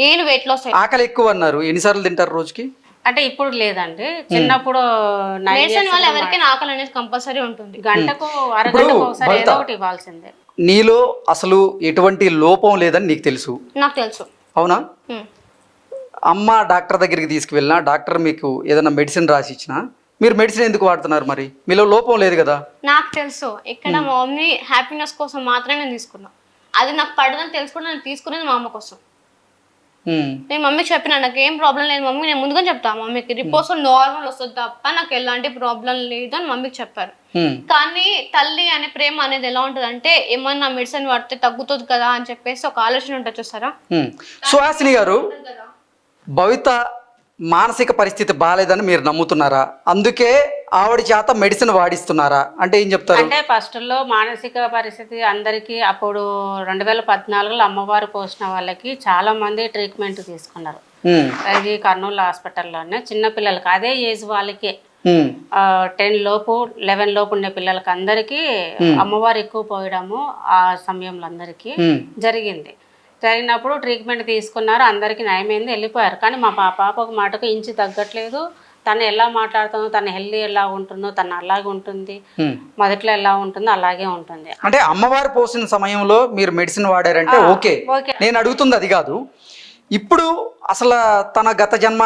నేను weight loss ఆకలి ఎక్కువ అన్నారు, ఎన్నిసార్లు తింటారు రోజుకి? అంటే ఇప్పుడు లేదండి, చిన్నప్పుడు మెడిసిన్ వల్ల ఎవరికైనా ఆకలి అనేది కంపల్సరీ ఉంటుంది. గంటకు అరగంటకు ఒకసారి ఏదో ఒకటి ఇవ్వాల్సిందే. నీలో అసలు ఎటువంటి లోపం లేదని నీకు తెలుసు? నాకు తెలుసు. అవునా? అమ్మ డాక్టర్ దగ్గరికి తీసుకువెళ్ళినా, డాక్టర్ మీకు ఏదైనా మెడిసిన్ రాసి ఇచ్చినా మీరు మెడిసిన్ ఎందుకు వాడుతున్నారు? మరి మీలో లోపం లేదు కదా? నాకు తెలుసు. ఇక్కడ మా మమ్మీ హ్యాపీనెస్ కోసం మాత్రమే నేను తీసుకున్నా. అది నాకు పడదని తెలుసుకుని నేను తీసుకునేది మా అమ్మ కోసం. నేను మమ్మీకి చెప్పిన నాకు ఏం ప్రాబ్లం లేదు మమ్మీ, నేను ముందుగా చెప్తా మమ్మీకి రిపోర్ట్స్ నార్మల్ వస్తుంది తప్ప నాకు ఎలాంటి ప్రాబ్లం లేదు అని మమ్మీకి చెప్పారు. కానీ తల్లి అనే ప్రేమ అనేది ఎలా ఉంటుంది అంటే ఏమన్నా మెడిసిన్ వాడితే తగ్గుతుంది కదా అని చెప్పేసి ఒక ఆలోచన ఉంటుంది చూసారా. సుహాసిని గారు, భవిత మానసిక పరిస్థితి బాగాలేదని మీరు నమ్ముతున్నారా? అందుకే ఆవిడ చేత మెడిసిన్ వాడిస్తున్నారా అంటే ఏం చెప్తారు? అంటే ఫస్ట్ లో మానసిక పరిస్థితి అందరికి అప్పుడు 2014లో అమ్మవారు పోసిన వాళ్ళకి చాలా మంది ట్రీట్మెంట్ తీసుకున్నారు. అది కర్నూలు హాస్పిటల్లోనే చిన్న పిల్లలకి అదే ఏజ్ వాళ్ళకి 10 లోపు 11 లోపు ఉండే పిల్లలకి అందరికీ అమ్మవారు ఎక్కువ పోయడము ఆ సమయంలో అందరికీ జరిగినప్పుడు ట్రీట్మెంట్ తీసుకున్నారు, అందరికీ నయమైంది, వెళ్ళిపోయారు. కానీ మా పాప ఒక మాటకు ఇంచి తగ్గట్లేదు. తను ఎలా మాట్లాడుతుందో, తన హెల్దీ ఎలా ఉంటుందో తను అలాగే ఉంటుంది, మొదట్లో ఎలా ఉంటుందో అలాగే ఉంటుంది. అంటే అమ్మవారు పోసిన సమయంలో మీరు మెడిసిన్ వాడారంటే ఓకే, నేను అడుగుతుంది అది కాదు. ఇప్పుడు అసలు తన గత జన్మ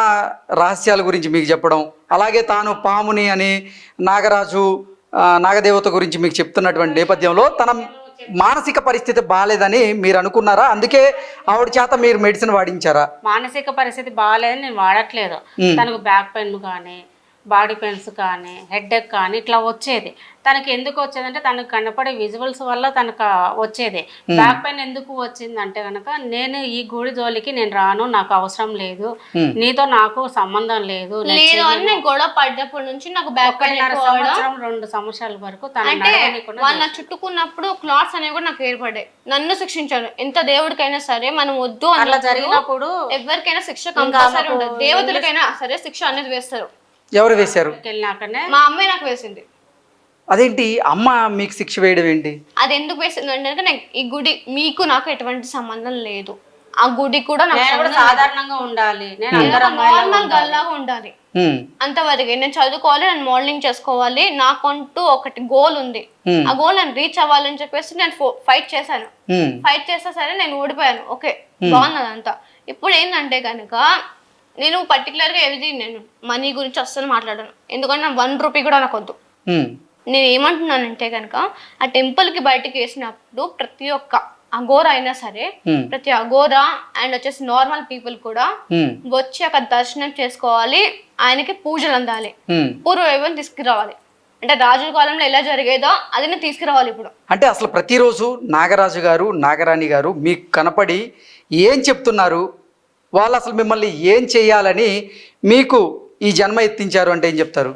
రహస్యాల గురించి మీకు చెప్పడం, అలాగే తాను పాముని అని నాగరాజు నాగదేవత గురించి మీకు చెప్తున్నటువంటి నేపథ్యంలో తన మానసిక పరిస్థితి బాగాలేదని మీరు అనుకున్నారా? అందుకే ఆవిడ చేత మీరు మెడిసిన్ వాడించారా? మానసిక పరిస్థితి బాగాలేదని నేను వాడట్లేదు. తనకు బ్యాక్ పెయిన్ కానీ బాడీ పెయిన్స్ కానీ హెడ్ఏక్ కానీ ఇట్లా వచ్చేది. తనకి ఎందుకు వచ్చేదంటే తనకు కనపడే విజువల్స్ వల్ల తనకు వచ్చేది. బ్యాక్ పెయిన్ ఎందుకు వచ్చిందంటే కనుక నేను ఈ గుడి జోలికి నేను రాను, నాకు అవసరం లేదు, నీతో నాకు సంబంధం లేదు. గొడవ పడ్డప్పటి నుంచి నాకు బ్యాక్ పెయిన్ 2 సంవత్సరాల వరకు వాళ్ళ చుట్టుకున్నప్పుడు క్లాట్స్ అనేవి కూడా నాకు ఏర్పడ్డాయి. నన్ను శిక్షించాను. ఎంత దేవుడికైనా సరే మనం వద్దు అట్లా జరిగినప్పుడు ఎవరికైనా శిక్ష కంపల్సరీ ఉంటుంది. దేవతలకైనా సరే శిక్ష అనేది వేస్తారు. ఎవరు వేశారు? మా అమ్మాయి నాకు వేసింది. అదేంటి అమ్మ మీకు శిక్ష వేయడం ఏంటి? అది ఎందుకు వేసింది అంటే ఈ గుడి మీకు నాకు ఎటువంటి సంబంధం లేదు, ఆ గుడి కూడా సాధారణంగా ఉండాలి, నార్మల్ గల్లాగా ఉండాలి అంతవరకు. నేను చదువుకోవాలి, నేను మోడలింగ్ చేసుకోవాలి, నాకంటూ ఒకటి గోల్ ఉంది. ఆ గోల్ నేను రీచ్ అవ్వాలని చెప్పేసి నేను ఫైట్ చేశాను. ఫైట్ చేస్తే సరే నేను ఓడిపోయాను, ఓకే బాగున్నది అంతా. ఇప్పుడు ఏంటంటే కనుక నేను పర్టికులర్గా ఏది నేను మనీ గురించి అస్సలు మాట్లాడాను, ఎందుకంటే నాకు 1 రూపీ కూడా నాకు వద్దు. నేను ఏమంటున్నానంటే కనుక ఆ టెంపుల్కి బయటకు వేసినప్పుడు ప్రతి ఒక్క అఘోర అయినా సరే, ప్రతి అఘోర అండ్ వచ్చేసి నార్మల్ పీపుల్ కూడా వచ్చి అక్కడ దర్శనం చేసుకోవాలి, ఆయనకి పూజలు అందాలి, పూర్వ వైభవం తీసుకురావాలి. అంటే రాజుల కాలంలో ఎలా జరిగేదో అది నేను తీసుకురావాలి ఇప్పుడు. అంటే అసలు ప్రతిరోజు నాగరాజు గారు నాగరాణి గారు మీకు కనపడి ఏం చెప్తున్నారు? వాళ్ళు అసలు మిమ్మల్ని ఏం చేయాలని మీకు ఈ జన్మ ఎత్తించారు అంటే ఏం చెప్తారు?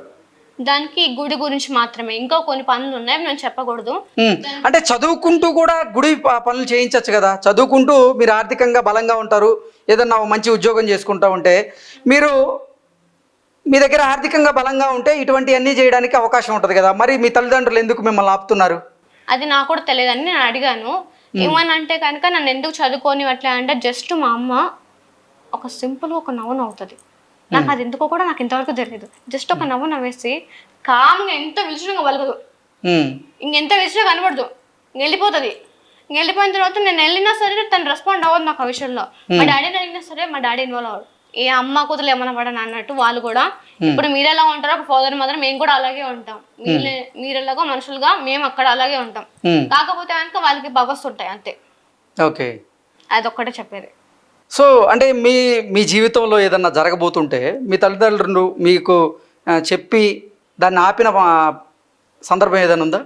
దానికి గుడి గురించి మాత్రమే, ఇంకా కొన్ని పనులు ఉన్నాయి నేను చెప్పకూడదు. అంటే చదువుకుంటూ కూడా గుడి పనులు చేయించవచ్చు కదా? చదువుకుంటూ మీరు ఆర్థికంగా బలంగా ఉంటారు, ఏదన్నా మంచి ఉద్యోగం చేసుకుంటూ ఉంటే మీరు మీ దగ్గర ఆర్థికంగా బలంగా ఉంటే ఇటువంటివన్నీ చేయడానికి అవకాశం ఉంటుంది కదా. మరి మీ తల్లిదండ్రులు ఎందుకు మిమ్మల్ని ఆపుతున్నారు? అది నాకు కూడా తెలియదని నేను అడిగాను. ఏమనంటే కనుక నన్ను ఎందుకు చదువుకొని అట్లా అంటే జస్ట్ మా అమ్మ ఒక సింపుల్ ఒక నవ్వు నవ్వుతుంది. నాకు అది ఎందుకో కూడా నాకు ఇంతవరకు తెలియదు. జస్ట్ ఒక నవ్వు నవ్వేసి కామ్గా ఎంత విలుచుగా వలగదు, ఇంకెంత విలుచుగా కనబడదు, వెళ్ళిపోతుంది. వెళ్ళిపోయిన తర్వాత నేను వెళ్ళినా సరే తను రెస్పాండ్ అవ్వదు నాకు ఆ విషయంలో. మా డాడీని అడిగినా సరే మా డాడీ ఇన్వాల్వ్ అవ్వదు. ఏ అమ్మ కూతురు ఏమన్నా పడని అన్నట్టు వాళ్ళు కూడా ఇప్పుడు మీరు ఎలా ఉంటారో ఒక ఫాదర్ మదర్ మేము కూడా అలాగే ఉంటాం, మీరు ఎలాగో మనుషులుగా మేము అక్కడ అలాగే ఉంటాం. కాకపోతే కనుక వాళ్ళకి బవర్స్ ఉంటాయి అంతే. ఓకే, అదొక్కటే చెప్పేది. సో అంటే మీ జీవితంలో ఏదన్నా జరగబోతుంటే మీ తల్లిదండ్రులు మీకు చెప్పి దాన్ని ఆపిన సందర్భం ఏదైనా ఉందా?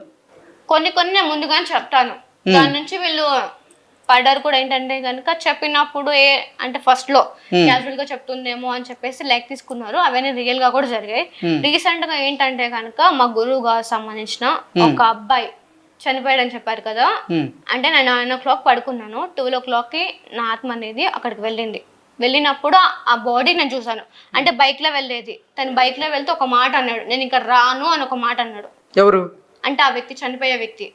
కొన్ని నేను ముందుగానే చెప్తాను, దాని నుంచి వీళ్ళు పడ్డారు కూడా. ఏంటంటే కనుక చెప్పినప్పుడు అంటే ఫస్ట్ లో క్యాజువల్ గా చెప్తుందేమో అని చెప్పేసి లైక్ తీసుకున్నారు. అవన్నీ రియల్ గా కూడా జరిగాయి. రీసెంట్ గా ఏంటంటే కనుక మా గురువు గారు సంబంధించిన ఒక అబ్బాయి చనిపోయాడని చెప్పారు కదా. అంటే నేను 9 o'clock పడుకున్నాను, 12 o'clockకి నా ఆత్మ అనేది అక్కడికి వెళ్ళింది. వెళ్ళినప్పుడు ఆ బాడీ నేను చూసాను. అంటే బైక్ లో వెళ్ళేది, తను బైక్ లో వెళ్తే ఒక మాట అన్నాడు, నేను ఇంకా రాను అని ఒక మాట అన్నాడు. ఎవరు అంటే ఆ వ్యక్తి, చనిపోయే వ్యక్తి.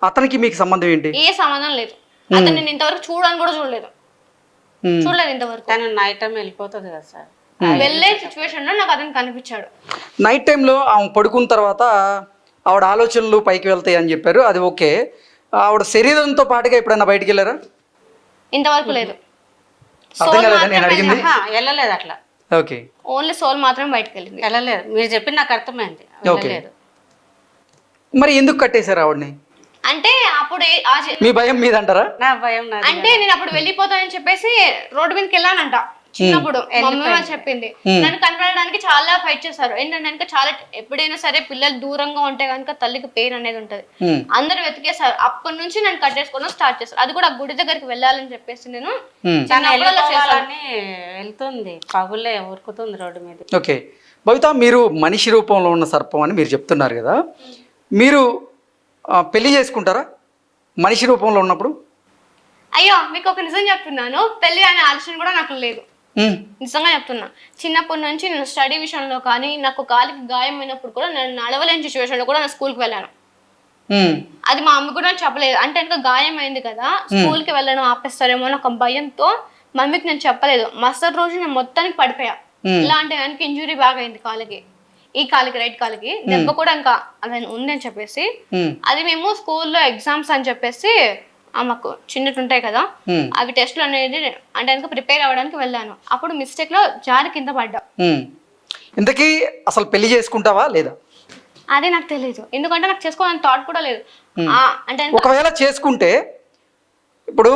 అతనికి మీకు సంబంధం ఏంటి? ఏ సంబంధం లేదు. అతను నేను ఇంతవరకు చూడని కూడా చూడలేదు. చూడలేదు ఇంతవరకు. తను నైట్ టైం వెళ్ళిపోతుంది కదా సార్. వెళ్ళే సిచ్యువేషన్ లో నాకు అతను కనిపించాడు. నైట్ టైంలో ఆమె పడుకున్న తర్వాత ఆవిడ ఆలోచనలు పైకి వెళ్తాయి అని చెప్పారు, అది ఓకే. ఆవిడ శరీరంతో పాటుగా ఎప్పుడైనా బయటికి వెళ్ళారా? ఇంతవరకు లేదు. అర్థం కాలేదా నేను అడిగింది? వెళ్ళలేదు అట్లా. ఓకే, ఓన్లీ సోల్ మాత్రమే బయటకు వెళ్ళింది. వెళ్ళలేదు, మీరు చెప్పి నాకు అర్థమైంది. ఓకే. వెళ్ళలేదు. మరి ఎందుకు కట్టేశారు ఆవిడని? అంటే అప్పుడు మీ భయం మీద అంటారా? నా భయం నాది. అంటే నేను అప్పుడు వెళ్ళిపోతానని చెప్పేసి రోడ్డు మీదకి వెళ్ళానంట చిన్నప్పుడు. మమ్మీ వాళ్ళు చెప్పింది. నన్ను కనపడడానికి చాలా ఫైట్ చేశారు. ఏంటంటే చాలా ఎప్పుడైనా సరే పిల్లలు దూరంగా ఉంటే కనుక తల్లికి పెయిన్ అనేది ఉంటది. అందరు వెతికేశారు. అప్పటి నుంచి నన్ను కట్టేసుకోవడం స్టార్ట్ చేశారు. అది కూడా గుడి దగ్గరికి వెళ్ళాలని చెప్పేసి నేను వెళ్తుంది, పగులే ఉరుకుతుంది రోడ్డు మీద. ఓకే భవిత, మీరు మనిషి రూపంలో ఉన్న సర్పం అని మీరు చెప్తున్నారు కదా, మీరు పెళ్లి చేసుకుంటారా మనిషి రూపంలో ఉన్నప్పుడు? అయ్యో మీకు ఒక నిజం చెప్తున్నాను, పెళ్లి అనే ఆలోచన కూడా నాకు లేదు. నిజంగా చెప్తున్నా. చిన్నప్పటి నుంచి నేను స్టడీ విషయంలో కానీ, నాకు కాలికి గాయం అయినప్పుడు కూడా నేను నడవలేని సిచ్యువేషన్ లో కూడా నేను స్కూల్కి వెళ్ళాను. అది మా అమ్మ కూడా చెప్పలేదు. అంటే ఇంకా గాయం అయింది కదా, స్కూల్కి వెళ్ళడం ఆపేస్తారేమో నాకు భయంతో మమ్మీకి నేను చెప్పలేదు. మరుసటి రోజు నేను మొత్తానికి పడిపోయా. ఇలా అంటే కనుక ఇంజురీ బాగా అయింది కాలికి, ఈ కాలికి, రైట్ కాలికి దెబ్బ కూడా ఇంకా అది ఉంది అని చెప్పేసి, అది మేము స్కూల్లో ఎగ్జామ్స్ అని చెప్పేసి మాకు చిన్నట్టు ఉంటాయి కదా, అవి టెస్ట్లు అనేది అంటే కనుక ప్రిపేర్ అవ్వడానికి వెళ్ళాను. అప్పుడు మిస్టేక్ లో జారి కింద పడ్డా. ఇంతకీ అసలు పెళ్లి చేసుకుంటావా లేదా? అదే నాకు తెలియదు, ఎందుకంటే నాకు చేసుకోవాలని థాట్ కూడా లేదు. అంటే ఒకవేళ చేసుకుంటే ఇప్పుడు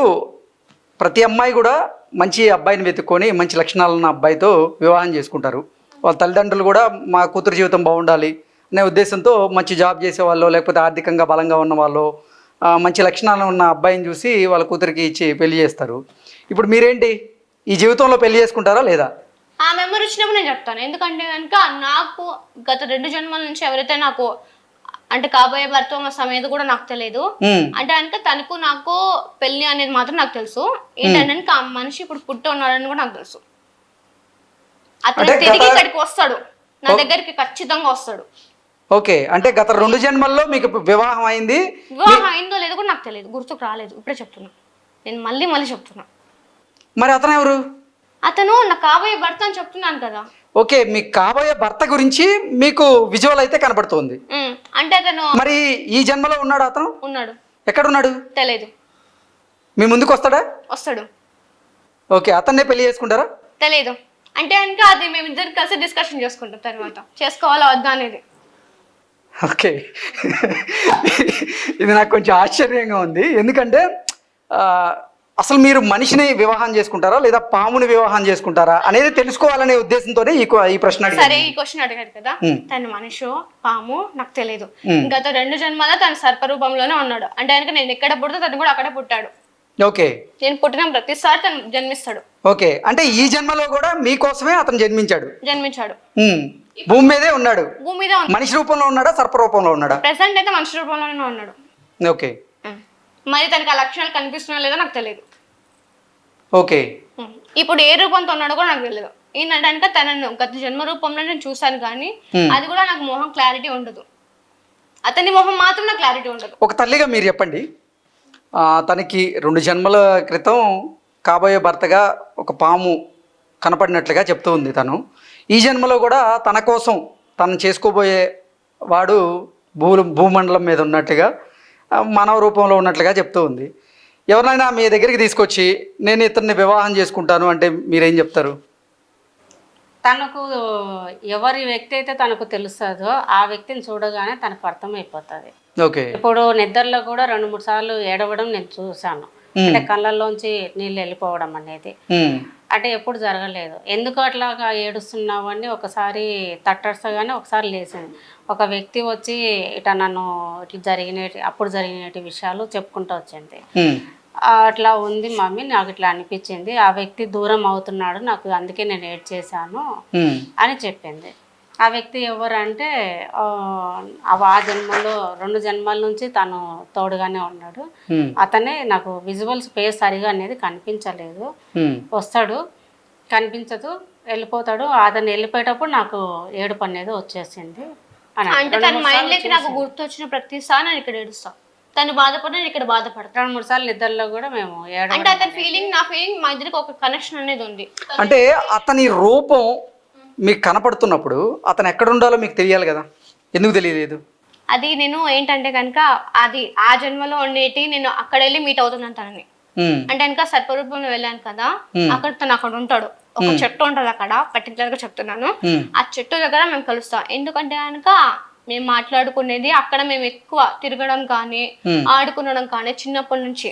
ప్రతి అమ్మాయి కూడా మంచి అబ్బాయిని వెతుక్కొని మంచి లక్షణాలు ఉన్న అబ్బాయితో వివాహం చేసుకుంటారు. వాళ్ళ తల్లిదండ్రులు కూడా మా కూతురు జీవితం బాగుండాలి అనే ఉద్దేశంతో మంచి జాబ్ చేసేవాళ్ళు, లేకపోతే ఆర్థికంగా బలంగా ఉన్న వాళ్ళు, మంచి లక్షణాలు ఉన్న అబ్బాయిని చూసి వాళ్ళ కూతురికి ఇచ్చి పెళ్లి చేస్తారు. ఇప్పుడు మీరేంటి, ఈ జీవితంలో పెళ్లి చేసుకుంటారా లేదా? ఆ మెమరీ వచ్చినప్పుడు నేను చెప్తాను. ఎందుకంటే కనుక నాకు గత 2 జన్మల నుంచి ఎవరైతే నాకు అంటే కాబోయే భర్త సమేత కూడా నాకు తెలియదు. అంటే కనుక తనకు నాకు పెళ్లి అనేది మాత్రం నాకు తెలుసు. ఏంటంటే ఆ మనిషి ఇప్పుడు పుట్టి ఉన్నాడని కూడా నాకు తెలుసు. అతను తిరిగి ఇక్కడికి వస్తాడు, నా దగ్గరికి ఖచ్చితంగా వస్తాడు. ఓకే, అంటే గత 2 జన్మల్లో మీకు వివాహం అయింది. వివాహం అయిందో లేదో కూడా నాకు తెలియదు, గుర్తుకు రాలేదు. ఇప్పుడే చెప్తున్నా, నేను మళ్ళీ చెప్తున్నా. మరి అతను ఎవరు? అతను నా కాబోయే భర్త అని చెప్తున్నాను కదా. ఓకే, మీ కాబోయే భర్త గురించి మీకు విజువల్ అయితే కనబడుతుంది. అంటే అతను మరి ఈ జన్మలో ఉన్నాడు? అతను ఉన్నాడు. ఎక్కడ ఉన్నాడు తెలియదు. మీ ముందుకు వస్తాడా? వస్తాడు. ఓకే, అతన్నే పెళ్లి చేసుకుంటారా? తెలియదు. అంటే కనుక అది మేము ఇద్దరు కలిసి డిస్కషన్ చేసుకుంటాం తర్వాత, చేసుకోవాలా వద్దా అనేది. ఓకే, ఇది నాకు కొంచెం ఆశ్చర్యంగా ఉంది. ఎందుకంటే అసలు మీరు మనిషిని వివాహం చేసుకుంటారా లేదా పాముని వివాహం చేసుకుంటారా అనేది తెలుసుకోవాలనే ఉద్దేశంతోనే ఈ ప్రశ్న అడిగాను. సరే, ఈ క్వశ్చన్ అడిగారు కదా, తను మనిషి పాము నాకు తెలియదు. గత 2 జన్మల తను సర్పరూపంలోనే ఉన్నాడు. అంటే కనుక నేను ఎక్కడ పుడితే తను కూడా అక్కడే పుట్టాడు. ఓకే, నేను పుట్టిన ప్రతిసారి తను జన్మిస్తాడు. ఓకే, అంటే ఈ జన్మలో కూడా మీకోసమే అతను జన్మించాడు. భూమి మీదే ఉన్నాడు. భూమి మీద మనిషి రూపంలో ఉన్నాడా సర్ప రూపంలో ఉన్నాడా? ప్రెసెంట్ అయితే మనిషి రూపంలోనే ఉన్నాడు. ఓకే, మరి తనకి ఆ లక్షణాలు కనిపిస్తున్నా లేదో నాకు తెలియదు. ఓకే, ఇప్పుడు ఏ రూపంతో ఉన్నాడో కూడా నాకు తెలియదు. ఏంటంటే తనను గత జన్మ రూపంలో నేను చూసాను, కానీ అది కూడా నాకు మొహం క్లారిటీ ఉండదు. అతని మొహం మాత్రం నాకు క్లారిటీ ఉండదు. ఒక తల్లిగా మీరు చెప్పండి, తనకి 2 జన్మల క్రితం కాబోయే భర్తగా ఒక పాము కనపడినట్లుగా చెప్తూ ఉంది. తను ఈ జన్మలో కూడా తన కోసం తను చేసుకోబోయే వాడు భూమండలం మీద ఉన్నట్లుగా మానవ రూపంలో ఉన్నట్లుగా చెప్తూ ఉంది. ఎవరినైనా మీ దగ్గరికి తీసుకొచ్చి నేను ఇతన్ని వివాహం చేసుకుంటాను అంటే మీరేం చెప్తారు? తనకు ఎవరి వ్యక్తి అయితే తనకు తెలుస్తుందో ఆ వ్యక్తిని చూడగానే తనకు అర్థమైపోతుంది. ఓకే, ఇప్పుడు నిద్రలో కూడా 2-3 సార్లు ఏడవడం నేను చూసాను. అంటే కళ్ళల్లోంచి నీళ్ళు వెళ్ళిపోవడం అనేది అంటే ఎప్పుడు జరగలేదు. ఎందుకు అట్లాగా ఏడుస్తున్నావు అని ఒకసారి తట్టడసగానే ఒకసారి లేచింది. ఒక వ్యక్తి వచ్చి ఇట్లా నన్ను ఇట్లా అప్పుడు జరిగిన విషయాలు చెప్పుకుంటూ వచ్చింది. అట్లా ఉంది మమ్మీ, నాకు ఇట్లా అనిపించింది, ఆ వ్యక్తి దూరం అవుతున్నాడు నాకు, అందుకే నేను ఏడ్ చేశాను అని చెప్పింది. ఆ వ్యక్తి ఎవరంటే ఆ జన్మలో 2 జన్మల నుంచి తను తోడుగానే ఉన్నాడు. అతనే నాకు విజువల్స్ పేస్ సరిగా అనేది కనిపించలేదు. వస్తాడు, కనిపించదు, వెళ్ళిపోతాడు. అతను వెళ్ళిపోయేటప్పుడు నాకు ఏడుపు అనేది వచ్చేసింది. అంటే తన మైండ్ లోకి నాకు గుర్తొచ్చిన ప్రతిసారి నేను ఇక్కడ ఏడుస్తా. తను బాధపడిన నేను ఇక్కడ బాధపడతాను. 2-3 సార్లు నిద్రలో కూడా మేము అంటే అతని ఫీలింగ్ నా ఫీలింగ్ మా ఇద్దరికి ఒక కనెక్షన్ అనేది ఉంది. అంటే అతని రూపం మీకు కనపడుతున్నప్పుడు అతను ఎక్కడ ఉండాలో మీకు తెలియాలి కదా, ఎందుకు తెలియలేదు? అది నేను ఏంటంటే కనుక అది ఆ జన్మలో ఉండేటి నేను అక్కడ వెళ్ళి మీట్ అవుతున్నాను తనని. అంటే కనుక సర్పరూపంలో వెళ్ళాను కదా, అక్కడ తను అక్కడ ఉంటాడు. ఒక చెట్టు ఉంటది అక్కడ, పర్టికులర్ గా చెప్తున్నాను. ఆ చెట్టు దగ్గర మేము కలుస్తాం. ఎందుకంటే కనుక మేము మాట్లాడుకునేది అక్కడ మేము ఎక్కువ తిరగడం కానీ ఆడుకునడం కానీ చిన్నప్పటి నుంచి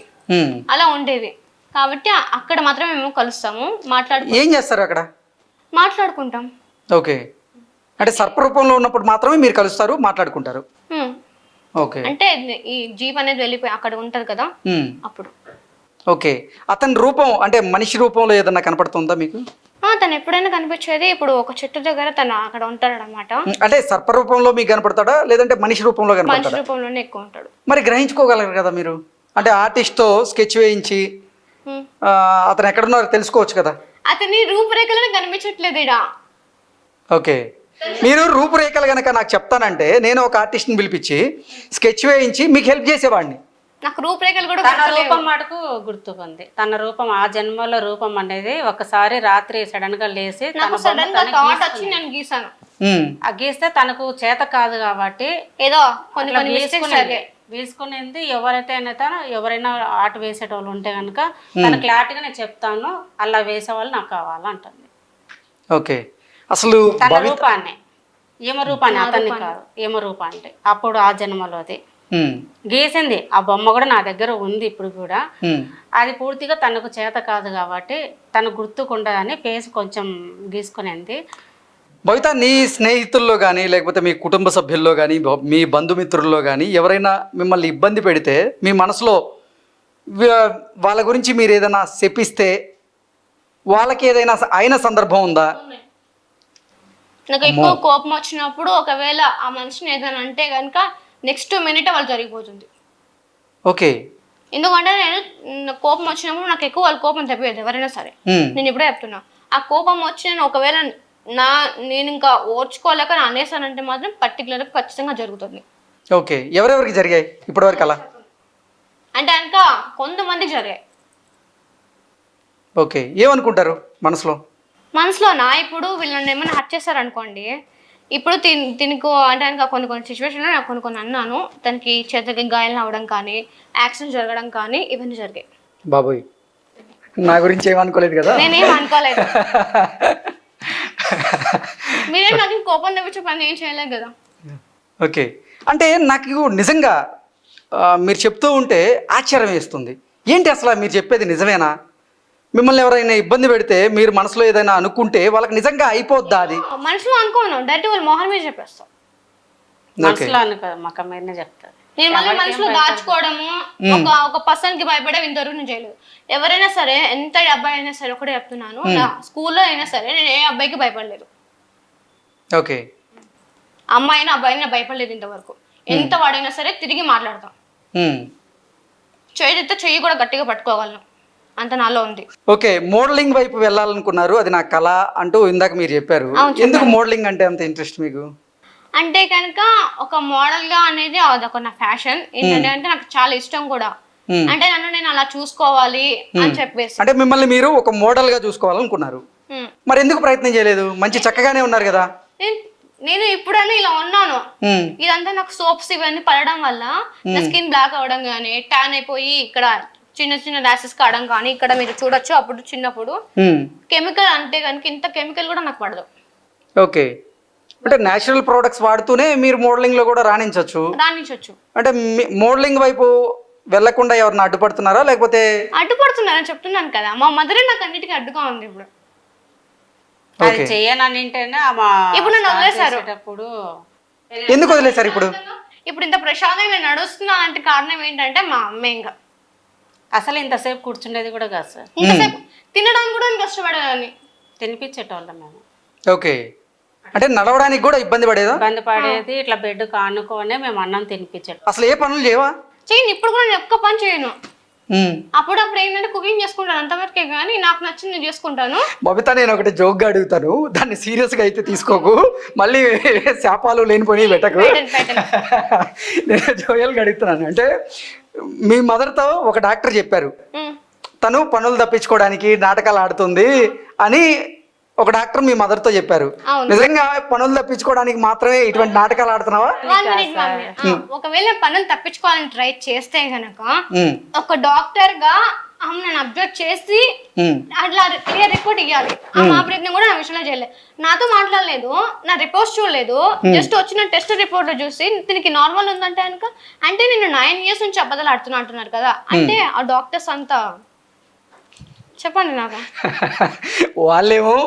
అలా ఉండేది కాబట్టి అక్కడ మాత్రం మేము కలుస్తాము, ఏం చేస్తారు అక్కడ? మాట్లాడుకుంటాం. ఓకే, అంటే సర్పరూపంలో ఉన్నప్పుడు మాత్రమే మీరు కలుస్తారు, మాట్లాడుకుంటారు. ఓకే, అంటే ఈ జీప్ అనేది వెళ్ళిపోయి అక్కడ ఉంటది కదా అప్పుడు. ఓకే, అతని రూపం అంటే మనిషి రూపంలో ఏదన్నా కనపడుతుందా మీకు? తను ఎప్పుడైనా కనిపించేది ఇప్పుడు ఒక చెట్టు దగ్గర తను అక్కడ ఉంటాడు అనమాట. అంటే సర్పరూపంలో మీకు కనపడతాడా లేదంటే మనిషి రూపంలో మనిషి కనపడతాడా? రూపంలోనే ఎక్కువ ఉంటాడు. మరి గ్రహించుకోగలరు కదా మీరు, అంటే ఆర్టిస్ట్ తో స్కెచ్ వేయించి అతను ఎక్కడున్నారో తెలుసుకోవచ్చు కదా. అతని రూపురేఖలను కనిపించట్లేదు ఇడా. ఓకే, మీరు రూపురేఖలు కనుక నాకు చెప్తానంటే నేను ఒక ఆర్టిస్ట్ని పిలిపించి స్కెచ్ వేయించి మీకు హెల్ప్ చేసేవాడిని. నాకు రూపురేఖలు కూడా తన రూపం మటుకు గుర్తుకుంది. తన రూపం ఆ జన్మలో రూపం అనేది ఒకసారి రాత్రి సడన్ గా లేసి సడన్ గా థాట్ వచ్చి నేను గీసాను. ఆ గీస్తే తనకు చేత కాదు కాబట్టి ఏదో కొన్ని గీసుకునేది. ఎవరైనా ఆట వేసేటోళ్ళు ఉంటే కనుక తన క్లారిటీగా నేను చెప్తాను, అలా వేసే వాళ్ళు నాకు కావాలంటుంది. ఓకే, అసలు తన రూపాన్ని ఏమ రూపాన్ని అతన్ని కాదు, ఏమ రూపా అంటే అప్పుడు ఆ జన్మలోది గీసింది. ఆ బొమ్మ కూడా నా దగ్గర ఉంది ఇప్పుడు కూడా. అది పూర్తిగా తనకు చేత కాదు కాబట్టి తను గుర్తుకుండదని ఫేస్ కొంచెం గీసుకునేది. బహుశా నీ స్నేహితుల్లో కానీ లేకపోతే మీ కుటుంబ సభ్యుల్లో కానీ మీ బంధుమిత్రుల్లో కానీ ఎవరైనా మిమ్మల్ని ఇబ్బంది పెడితే మీ మనసులో వాళ్ళ గురించి మీరు ఏదైనా శపిస్తే వాళ్ళకి ఏదైనా అయిన సందర్భం ఉందా? నాకు ఎక్కువ కోపం వచ్చినప్పుడు ఒకవేళ ఆ మనిషిని ఏదైనా అంటే కనుక నెక్స్ట్ మినిట్ వాళ్ళు జరిగిపోతుంది. ఓకే, ఎందుకంటే నేను కోపం వచ్చినప్పుడు నాకు ఎక్కువ వాళ్ళ కోపం తప్పేది ఎవరైనా సరే. నేను ఇప్పుడే చెప్తున్నా, ఆ కోపం వచ్చి నేను ఒకవేళ నేను ఇంకా ఓర్చుకోలేక అనేసానంటే మాత్రం పర్టికులర్గా ఖచ్చితంగా జరుగుతుంది. ఓకే, ఎవరెవరికి జరిగాయి ఇప్పటివరకు అలా? అంటే ఇంకా కొంతమందికి జరిగాయి. ఓకే, ఏమనుకుంటారు మనసులో నా ఇప్పుడు వీళ్ళని ఏమైనా హర్ట్ చేశారనుకోండి, ఇప్పుడు తినకు అంటే ఇంకా కొన్ని సిచ్యువేషన్లో నాకు కొన్ని అన్నాను, తనకి చేతికి గాయాలను అవ్వడం కానీ యాక్సిడెంట్ జరగడం కానీ ఇవన్నీ జరిగాయి. బాబోయ్, నా గురించి ఏమనుకోలేదు కదా? నేనేం అనుకోలేదు. మీరేం నాకు కోపం తెప్పించే పని ఏం చేయలేదు కదా. ఓకే, అంటే నాకు నిజంగా మీరు చెప్తూ ఉంటే ఆశ్చర్యం వేస్తుంది. ఏంటి అసలు మీరు చెప్పేది నిజమేనా? మిమ్మల్ని ఎవరైనా ఇబ్బంది పెడితే మీరు మనసులో ఏదైనా అనుకుంటే వాళ్ళకి నిజంగా అయిపోద్దా? అది మనసులో అనుకోను, డైరెక్ట్ వాళ్ళ మొహం మీద చెప్పేస్తాం. మనసులో అనుకోదు, మొక్క మీదనే చెప్తారు. నేను మళ్ళీ మనసులో దాచుకోవడము ఒక పర్సన్ కి భయపడే ఇంతవరకు నేను చేయలేదు. ఎవరైనా సరే, ఎంత అబ్బాయి అయినా సరే, ఒకటే చెప్తున్నాను, నా స్కూల్లో అయినా సరే నేను ఏ అబ్బాయికి భయపడలేదు. ఓకే, అమ్మాయి అయినా అబ్బాయి అయినా భయపడలేదు ఇంతవరకు. ఎంత వాడైనా సరే తిరిగి మాట్లాడతాం. చెయ్యి కూడా గట్టిగా పట్టుకోగలను, అంత నాలో ఉంది. ఓకే, మోడలింగ్ వైపు వెళ్ళాలనుకున్నారు, అది నా కళ అంటూ ఇందాక మీరు చెప్పారు. ఎందుకు మోడలింగ్ అంటే అంత ఇంట్రెస్ట్ మీకు? అంటే కనుక ఒక మోడల్ గా అనేది అదొక నా ఫ్యాషన్. ఏంటంటే అంటే నాకు చాలా ఇష్టం కూడా. అంటే నన్ను నేను అలా చూసుకోవాలి అని చెప్పేసి. అంటే మిమ్మల్ని మీరు ఒక మోడల్ గా చూసుకోవాలనుకున్నారు, మరి ఎందుకు ప్రయత్నం చేయలేదు? మంచి చక్కగానే ఉన్నారు కదా. నేను ఇప్పుడన్నా ఇలా ఉన్నాను, ఇదంతా నాకు సోప్స్ ఇవన్నీ పడడం వల్ల నా స్కిన్ బ్లాక్ అవడం కానీ, ట్యాన్ అయిపోయి ఇక్కడ చిన్న చిన్న ర్యాషెస్ కావడం కానీ ఇక్కడ మీరు చూడొచ్చు. అప్పుడు చిన్నప్పుడు కెమికల్ అంటే కనుక ఇంత కెమికల్ కూడా నాకు పడదు. ఓకే, అంటే నేచురల్ ప్రొడక్ట్స్ వాడుతూనే మీరు మోడలింగ్ లో కూడా రాణించవచ్చు. అంటే మోడలింగ్ వైపు వెళ్లకుండా ఎవరిని అడ్డుపడుతున్నారా లేకపోతే? అడ్డుపడుతున్నారని చెప్తున్నాను కదా, మా మదరే నాకు అన్నిటికీ అడ్డుగా ఉంది. ఇప్పుడు అది చేయనని ఇప్పుడు నన్ను వదిలేశారు. ఎందుకు వదిలేశారు? ఇప్పుడు ఇంత ప్రశాంతంగా నేను నడుస్తున్నా అంటే కారణం ఏంటంటే మా అమ్మే. ఇంకా అసలు ఇంతసేపు కూర్చుండేది కూడా కాదు సార్, ఇంతసేపు తినడానికి కూడా కష్టపడేదాన్ని, తినిపించేటోళ్ళం మేము. ఓకే, అంటే నడవడానికి కూడా ఇబ్బంది పడేది. ఇట్లా బెడ్ కానుకోనే మేము అన్నం తినిపించాడు. అసలు ఏ పనులు చేయవా? చేయను, ఇప్పుడు కూడా నేను ఒక్క పని చేయను. అప్పుడప్పుడు ఏంటంటే కుకింగ్ చేసుకుంటాను అంతవరకే, కానీ నాకు నచ్చింది నేను చేసుకుంటాను. బబిత, నేను ఒకటి జోక్గా అడుగుతాను, దాన్ని సీరియస్గా అయితే తీసుకోకు, మళ్ళీ శాపాలు లేనిపోయి పెట్టకు. నేను జోయల్గా అడుగుతున్నాను. అంటే మీ మదర్తో ఒక డాక్టర్ చెప్పారు తను పనులు తప్పించుకోవడానికి నాటకాలు ఆడుతుంది అని, ఒక డాక్టర్ మీ మదర్తో చెప్పారు. నిజంగా పనులు తప్పించుకోవడానికి మాత్రమే ఇటువంటి నాటకాలు ఆడుతున్నావా? ఒకవేళ పనులు తప్పించుకోవాలని ట్రై చేస్తే గనక ఒక డాక్టర్ గా నన్ను అబ్జర్వ్ చేసి అట్లా క్లియర్ రిపోర్ట్ ఇవ్వాలి. మా ప్రయత్నం కూడా నా విషయంలో చేయలేదు, నాతో మాట్లాడలేదు, నా రిపోర్ట్స్ చూడలేదు, జస్ట్ వచ్చిన టెస్ట్ రిపోర్ట్ చూసి దీనికి నార్మల్ ఉందంటే కనుక, అంటే నేను 9 years నుంచి అబద్ధాలు ఆడుతున్నా అంటున్నారు కదా, అంటే ఆ డాక్టర్స్ అంతా చెప్పండి నాకు. వాళ్ళేమో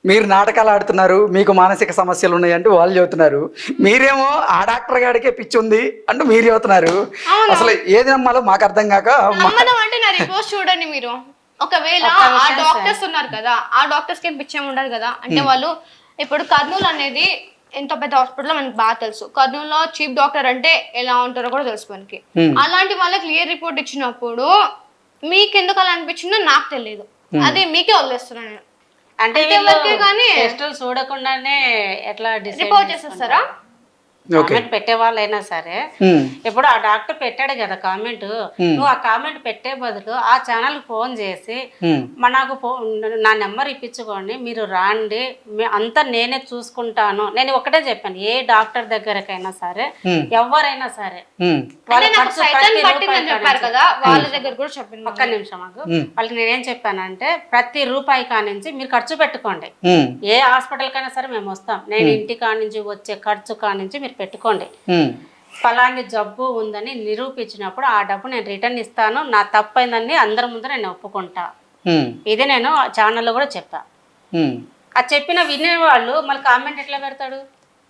మీరు నాటకాలు ఆడుతున్నారు, మీకు మానసిక సమస్యలు ఉన్నాయంటూ వాళ్ళు చెబుతున్నారు, మీరేమో ఆ డాక్టర్ గాడికే పిచ్చి ఉంది అంటూ మీరు చెబుతున్నారు. అసలు ఏది నమ్మాలో మాకు అర్థం కాక. నమ్మడం అంటే నా రిపోర్ట్స్ చూడండి మీరు. ఒకవేళ ఆ డాక్టర్స్ ఉన్నారు కదా, ఆ డాక్టర్స్ కి పిచ్చేం ఉండదు కదా, అంటే వాళ్ళు ఇప్పుడు కర్నూలు అనేది ఎంత పెద్ద హాస్పిటల్ మనకి బాగా తెలుసు, కర్నూలులో చీఫ్ డాక్టర్ అంటే ఎలా ఉంటారో కూడా తెలుసు మనకి. అలాంటి వాళ్ళకి క్లియర్ రిపోర్ట్ ఇచ్చినప్పుడు మీకు ఎందుకు అలా అనిపించిందో నాకు తెలియదు, అది మీకే వదిలేస్తున్నాను నేను. అంటే టెస్టులు చూడకుండానే ఎట్లా రిపోర్ట్ చేసేస్తారా? కామెంట్ పెట్టే వాళ్ళైనా సరే, ఇప్పుడు ఆ డాక్టర్ పెట్టాడు కదా కామెంట్, నువ్వు ఆ కామెంట్ పెట్టే బదులు ఆ ఛానల్ ఫోన్ చేసి నాకు నా నెంబర్ ఇప్పించుకోండి, మీరు రాండి, అంతా నేనే చూసుకుంటాను. నేను ఒకటే చెప్పాను, ఏ డాక్టర్ దగ్గరకైనా సరే ఎవరైనా సరే ఒక్క నిమిషం మాకు వాళ్ళకి నేనేం చెప్పానంటే, ప్రతి రూపాయి కానించి మీరు ఖర్చు పెట్టుకోండి, ఏ హాస్పిటల్ కైనా సరే మేము వస్తాం, నేను ఇంటి కానించి వచ్చే ఖర్చు కానించి మీరు పెట్టుకోండి, ఫలాని జబ్బు ఉందని నిరూపించినప్పుడు ఆ డబ్బు నేను రిటర్న్ ఇస్తాను, నా తప్పైందని అందరి ముందు నేను ఒప్పుకుంటా. ఇది నేను ఛానల్లో కూడా చెప్పా. అది చెప్పిన వినేవాళ్ళు మళ్ళీ కామెంట్ ఎట్లా పెడతాడు?